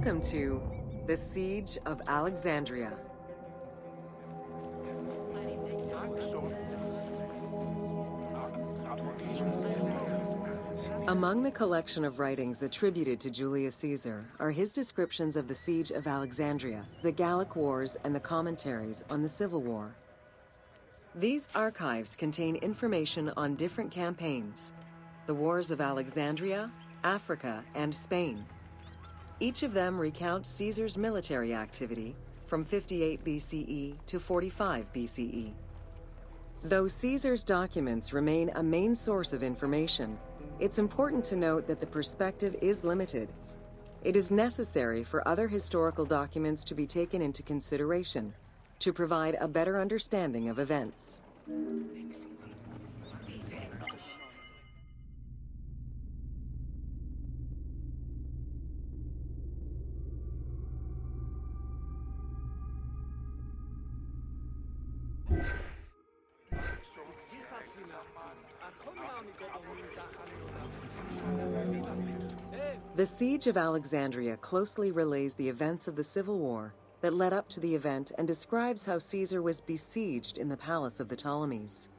Welcome to the Siege of Alexandria. Among the collection of writings attributed to Julius Caesar are his descriptions of the Siege of Alexandria, the Gallic Wars, and the commentaries on the Civil War. These archives contain information on different campaigns, the wars of Alexandria, Africa, and Spain. Each of them recounts Caesar's military activity from 58 BCE to 45 BCE. Though Caesar's documents remain a main source of information, it's important to note that the perspective is limited. It is necessary for other historical documents to be taken into consideration to provide a better understanding of events. The Siege of Alexandria closely relays the events of the Civil War that led up to the event and describes how Caesar was besieged in the palace of the Ptolemies.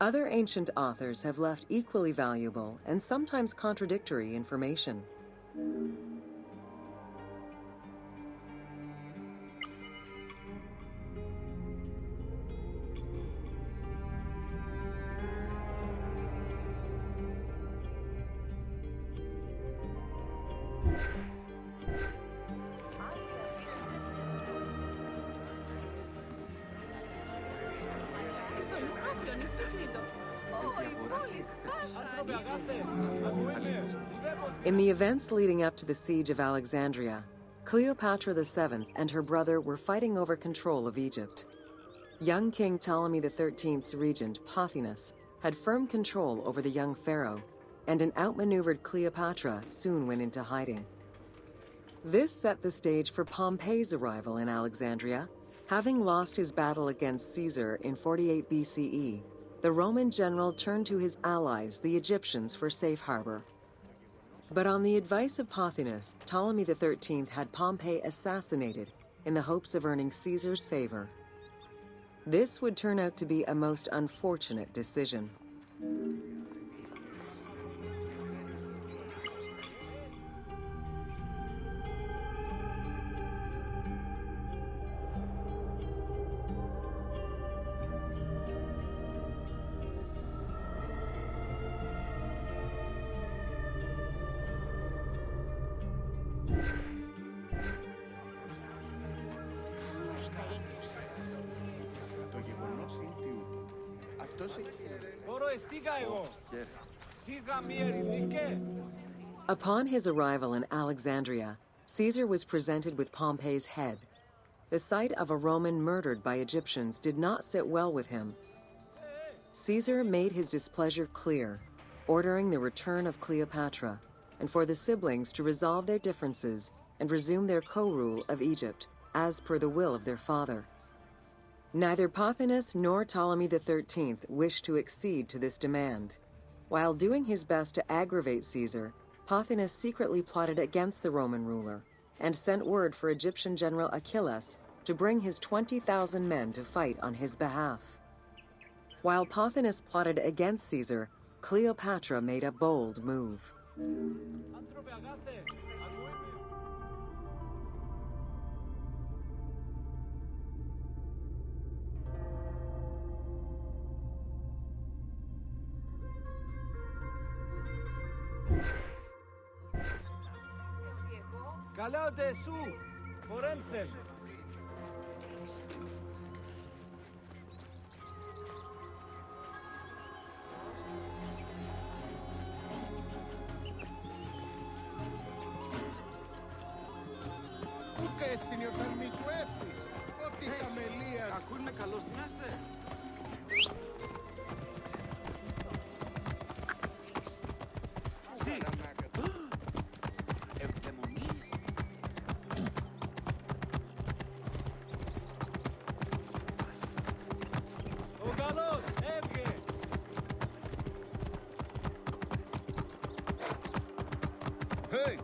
Other ancient authors have left equally valuable and sometimes contradictory information. In the events leading up to the Siege of Alexandria, Cleopatra VII and her brother were fighting over control of Egypt. Young King Ptolemy XIII's regent, Pothinus, had firm control over the young pharaoh, and an outmaneuvered Cleopatra soon went into hiding. This set the stage for Pompey's arrival in Alexandria. Having lost his battle against Caesar in 48 BCE, the Roman general turned to his allies, the Egyptians, for safe harbor. But on the advice of Pothinus, Ptolemy XIII had Pompey assassinated in the hopes of earning Caesar's favor. This would turn out to be a most unfortunate decision. Upon his arrival in Alexandria, Caesar was presented with Pompey's head. The sight of a Roman murdered by Egyptians did not sit well with him. Caesar made his displeasure clear, ordering the return of Cleopatra, and for the siblings to resolve their differences and resume their co-rule of Egypt, as per the will of their father. Neither Pothinus nor Ptolemy XIII wished to accede to this demand. While doing his best to aggravate Caesar, Pothinus secretly plotted against the Roman ruler and sent word for Egyptian general Achilles to bring his 20,000 men to fight on his behalf. While Pothinus plotted against Caesar, Cleopatra made a bold move. Καλάτε σου, φορένθεν. Πού στην υιοθαλμή σου έφτης, ό,τι της αμελίας. Ακούνε καλώς την άστε. Hey!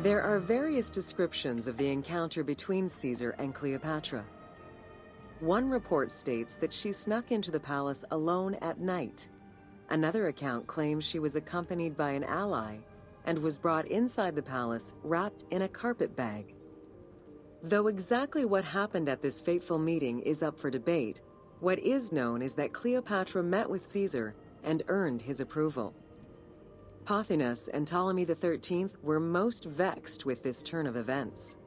There are various descriptions of the encounter between Caesar and Cleopatra. One report states that she snuck into the palace alone at night. Another account claims she was accompanied by an ally and was brought inside the palace wrapped in a carpet bag. Though exactly what happened at this fateful meeting is up for debate, what is known is that Cleopatra met with Caesar and earned his approval. Pothinus and Ptolemy XIII were most vexed with this turn of events.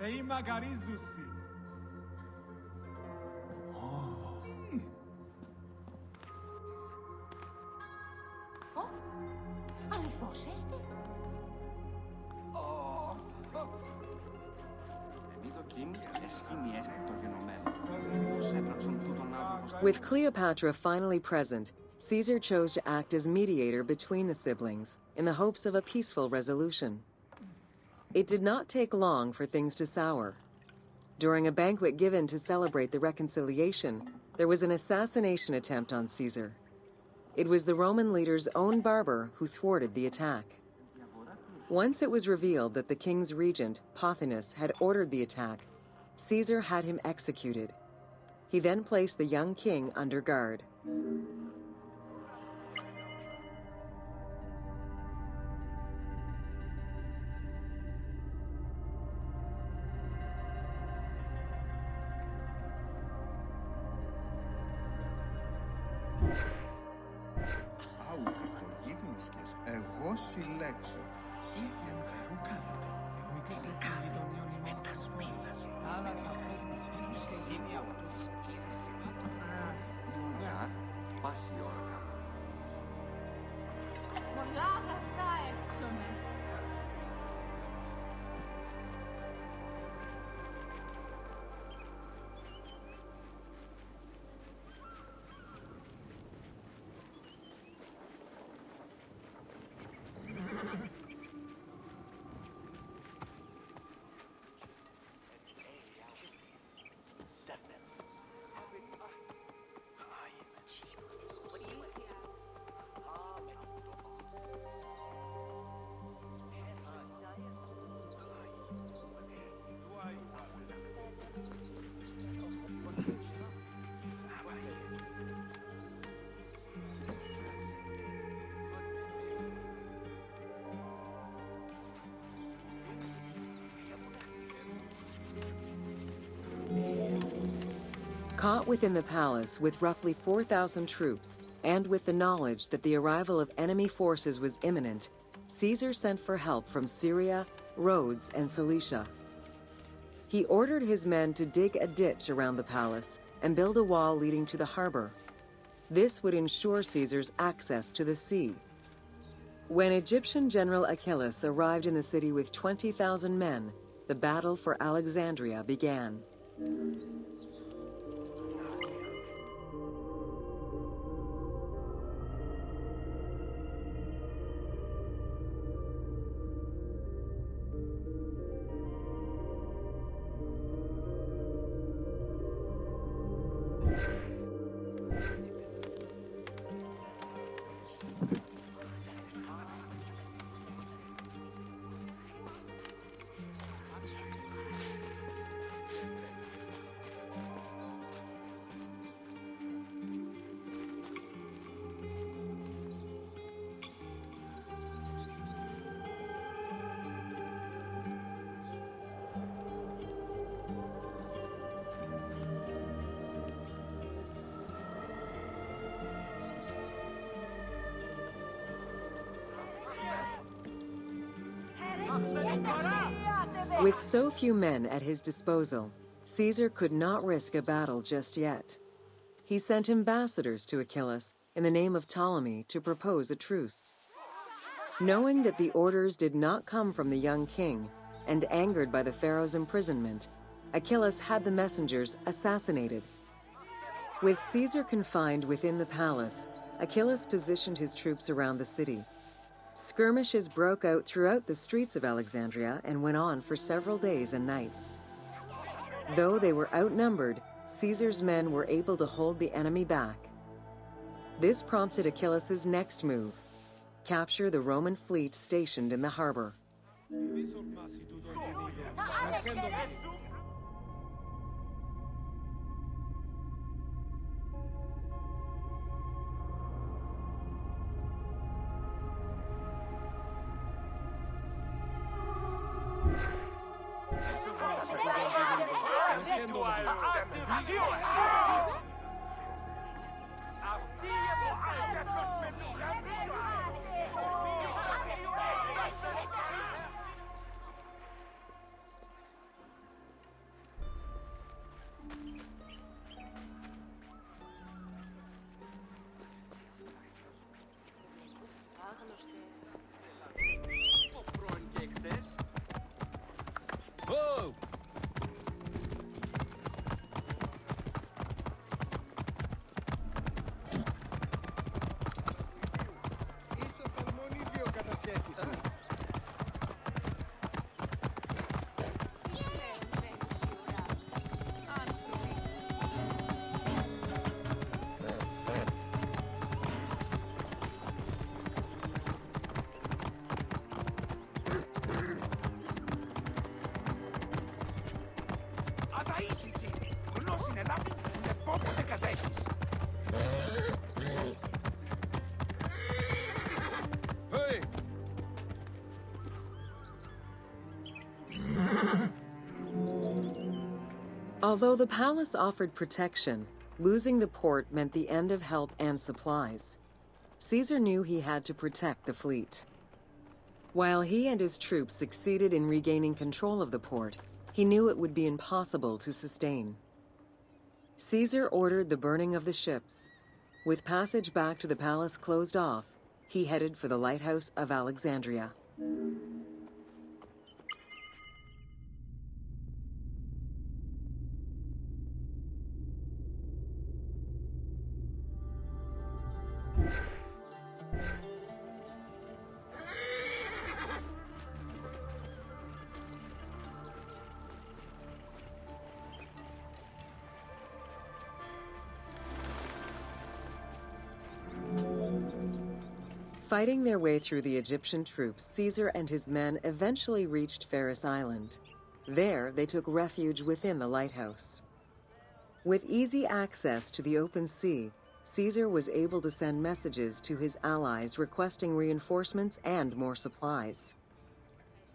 Θεοί μαγαρίζουσι. Αληθώς είστε? With Cleopatra finally present, Caesar chose to act as mediator between the siblings in the hopes of a peaceful resolution. It did not take long for things to sour. During a banquet given to celebrate the reconciliation, there was an assassination attempt on Caesar. It was the Roman leader's own barber who thwarted the attack. Once it was revealed that the king's regent, Pothinus, had ordered the attack, Caesar had him executed. He then placed the young king under guard. Άου καθογίγνωσκες, εγώ συλλέξω. Ίδιον χαρού κάνετε. Την κάθε με τα σπήλας. Θάλασσα χέστης, γίνει αυτός. Πάση ώρα. Πολλά αγαθά εύξομαι. Caught within the palace with roughly 4,000 troops, and with the knowledge that the arrival of enemy forces was imminent, Caesar sent for help from Syria, Rhodes, and Cilicia. He ordered his men to dig a ditch around the palace and build a wall leading to the harbor. This would ensure Caesar's access to the sea. When Egyptian General Achilles arrived in the city with 20,000 men, the battle for Alexandria began. With so few men at his disposal, Caesar could not risk a battle just yet. He sent ambassadors to Achilles in the name of Ptolemy to propose a truce. Knowing that the orders did not come from the young king, and angered by the pharaoh's imprisonment, Achilles had the messengers assassinated. With Caesar confined within the palace, Achilles positioned his troops around the city. Skirmishes broke out throughout the streets of Alexandria and went on for several days and nights. Though they were outnumbered, Caesar's men were able to hold the enemy back. This prompted Achilles' next move: capture the Roman fleet stationed in the harbor. Although the palace offered protection, losing the port meant the end of help and supplies. Caesar knew he had to protect the fleet. While he and his troops succeeded in regaining control of the port, he knew it would be impossible to sustain. Caesar ordered the burning of the ships. With passage back to the palace closed off, he headed for the lighthouse of Alexandria. Fighting their way through the Egyptian troops, Caesar and his men eventually reached Pharis Island. There, they took refuge within the lighthouse. With easy access to the open sea, Caesar was able to send messages to his allies requesting reinforcements and more supplies.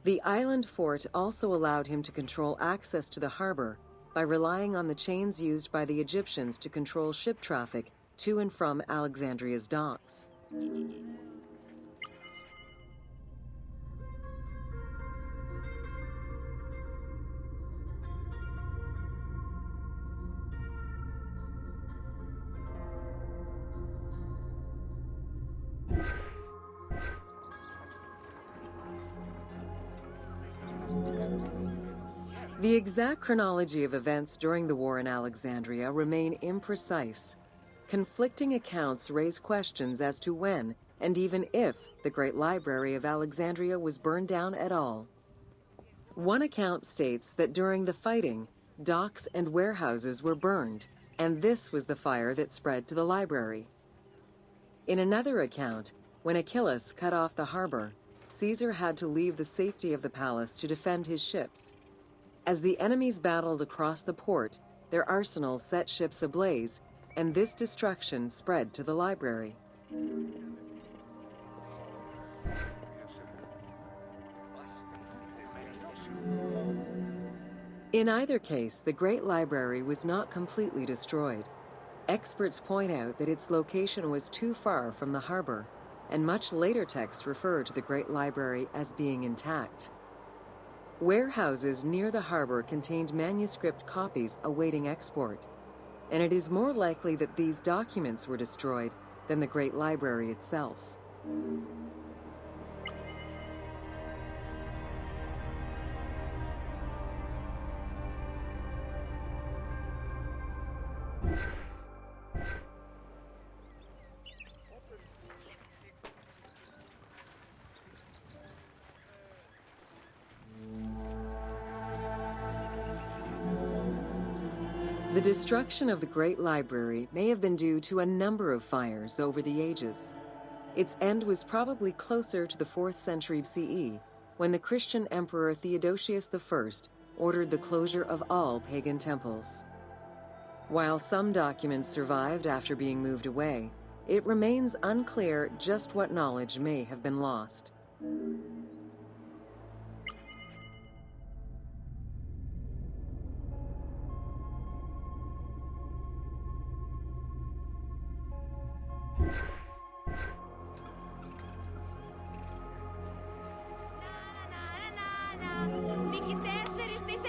The island fort also allowed him to control access to the harbor by relying on the chains used by the Egyptians to control ship traffic to and from Alexandria's docks. The exact chronology of events during the war in Alexandria remain imprecise. Conflicting accounts raise questions as to when, and even if, the Great Library of Alexandria was burned down at all. One account states that during the fighting, docks and warehouses were burned, and this was the fire that spread to the library. In another account, when Achilles cut off the harbor, Caesar had to leave the safety of the palace to defend his ships. As the enemies battled across the port, their arsenals set ships ablaze, and this destruction spread to the library. In either case, the Great Library was not completely destroyed. Experts point out that its location was too far from the harbor, and much later texts refer to the Great Library as being intact. Warehouses near the harbor contained manuscript copies awaiting export, and it is more likely that these documents were destroyed than the Great Library itself. The destruction of the Great Library may have been due to a number of fires over the ages. Its end was probably closer to the 4th century CE, when the Christian Emperor Theodosius I ordered the closure of all pagan temples. While some documents survived after being moved away, it remains unclear just what knowledge may have been lost.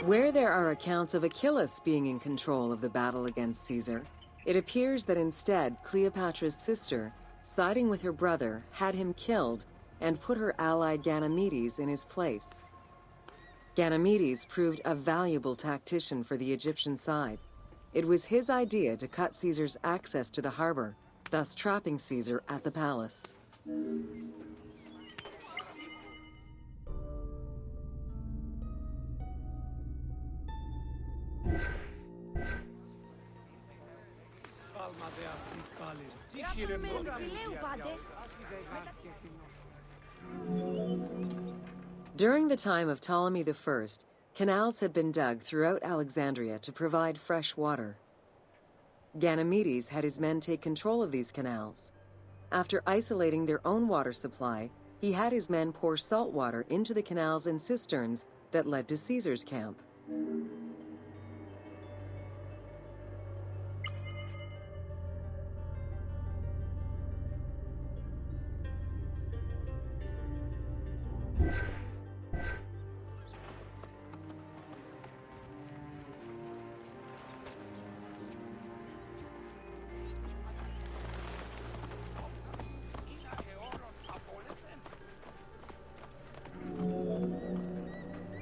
Where there are accounts of Achilles being in control of the battle against Caesar, it appears that instead Cleopatra's sister, siding with her brother, had him killed and put her ally Ganymedes in his place. Ganymedes proved a valuable tactician for the Egyptian side. It was his idea to cut Caesar's access to the harbor, thus trapping Caesar at the palace. During the time of Ptolemy I, canals had been dug throughout Alexandria to provide fresh water. Ganymedes had his men take control of these canals. After isolating their own water supply, he had his men pour salt water into the canals and cisterns that led to Caesar's camp.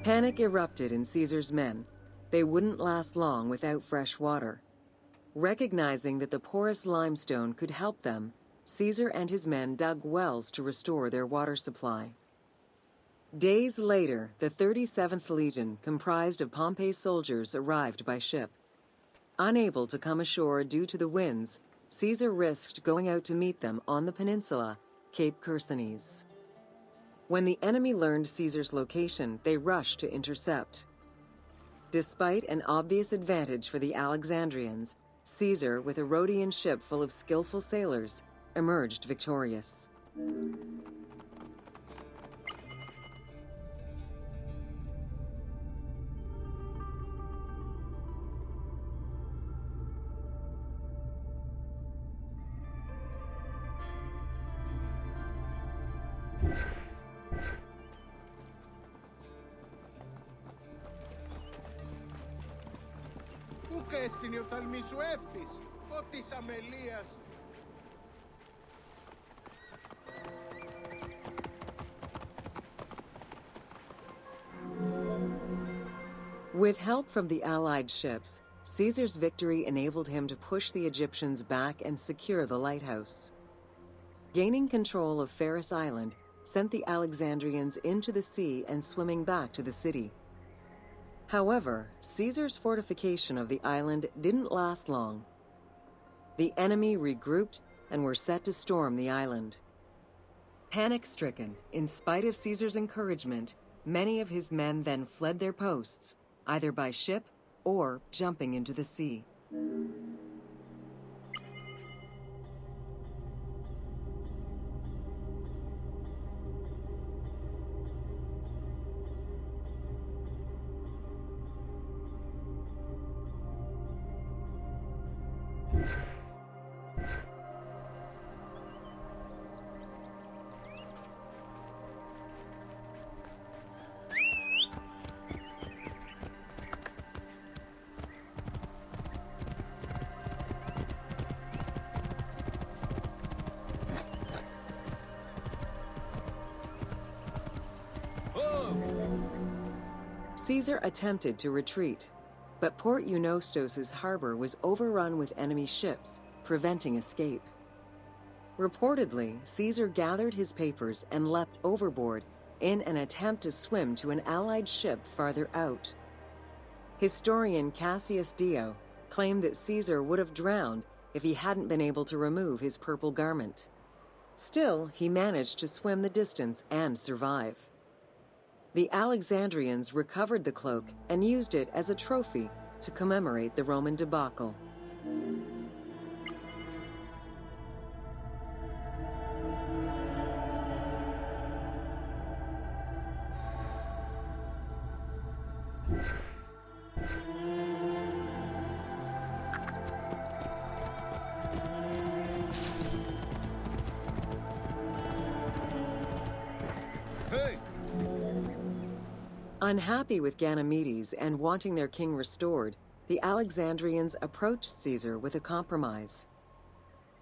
Panic erupted in Caesar's men. They wouldn't last long without fresh water. Recognizing that the porous limestone could help them, Caesar and his men dug wells to restore their water supply. Days later, the 37th Legion, comprised of Pompey's soldiers, arrived by ship. Unable to come ashore due to the winds, Caesar risked going out to meet them on the peninsula, Cape Chersonese. When the enemy learned Caesar's location, they rushed to intercept. Despite an obvious advantage for the Alexandrians, Caesar, with a Rhodian ship full of skillful sailors, emerged victorious. Πού καίστην η οφθαλμή σου εύθης, ο της αμελίας. With help from the Allied ships, Caesar's victory enabled him to push the Egyptians back and secure the lighthouse. Gaining control of Pharos Island sent the Alexandrians into the sea and swimming back to the city. However, Caesar's fortification of the island didn't last long. The enemy regrouped and were set to storm the island. Panic-stricken, in spite of Caesar's encouragement, many of his men then fled their posts, either by ship or jumping into the sea. Caesar attempted to retreat, but Port Eunostos' harbor was overrun with enemy ships, preventing escape. Reportedly, Caesar gathered his papers and leapt overboard in an attempt to swim to an Allied ship farther out. Historian Cassius Dio claimed that Caesar would have drowned if he hadn't been able to remove his purple garment. Still, he managed to swim the distance and survive. The Alexandrians recovered the cloak and used it as a trophy to commemorate the Roman debacle. Unhappy with Ganymedes and wanting their king restored, the Alexandrians approached Caesar with a compromise.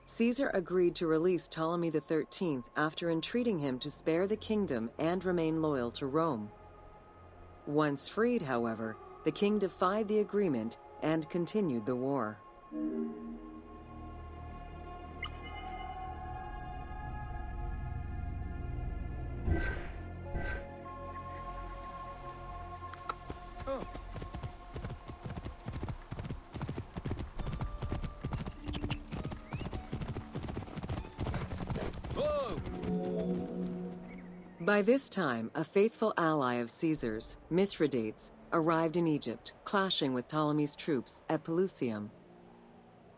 Caesar agreed to release Ptolemy XIII after entreating him to spare the kingdom and remain loyal to Rome. Once freed, however, the king defied the agreement and continued the war. By this time, a faithful ally of Caesar's, Mithridates, arrived in Egypt, clashing with Ptolemy's troops at Pelusium.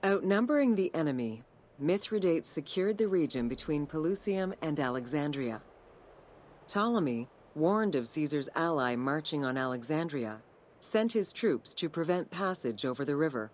Outnumbering the enemy, Mithridates secured the region between Pelusium and Alexandria. Ptolemy, warned of Caesar's ally marching on Alexandria, sent his troops to prevent passage over the river.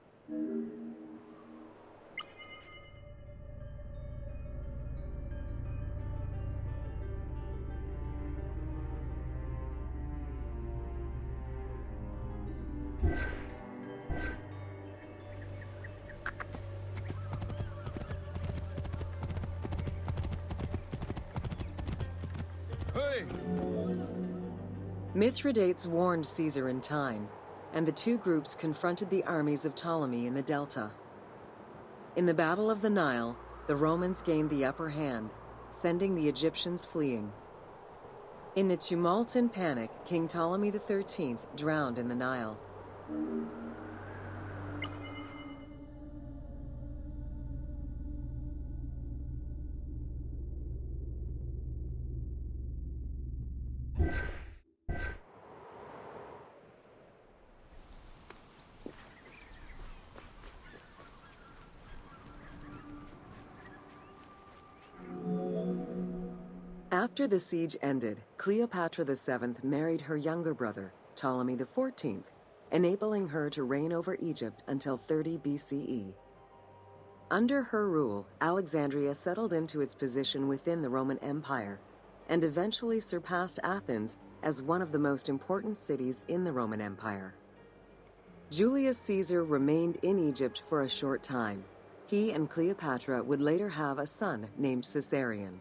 Mithridates warned Caesar in time, and the two groups confronted the armies of Ptolemy in the Delta. In the Battle of the Nile, the Romans gained the upper hand, sending the Egyptians fleeing. In the tumult and panic, King Ptolemy XIII drowned in the Nile. After the siege ended, Cleopatra VII married her younger brother, Ptolemy XIV, enabling her to reign over Egypt until 30 BCE. Under her rule, Alexandria settled into its position within the Roman Empire and eventually surpassed Athens as one of the most important cities in the Roman Empire. Julius Caesar remained in Egypt for a short time. He and Cleopatra would later have a son named Caesarion.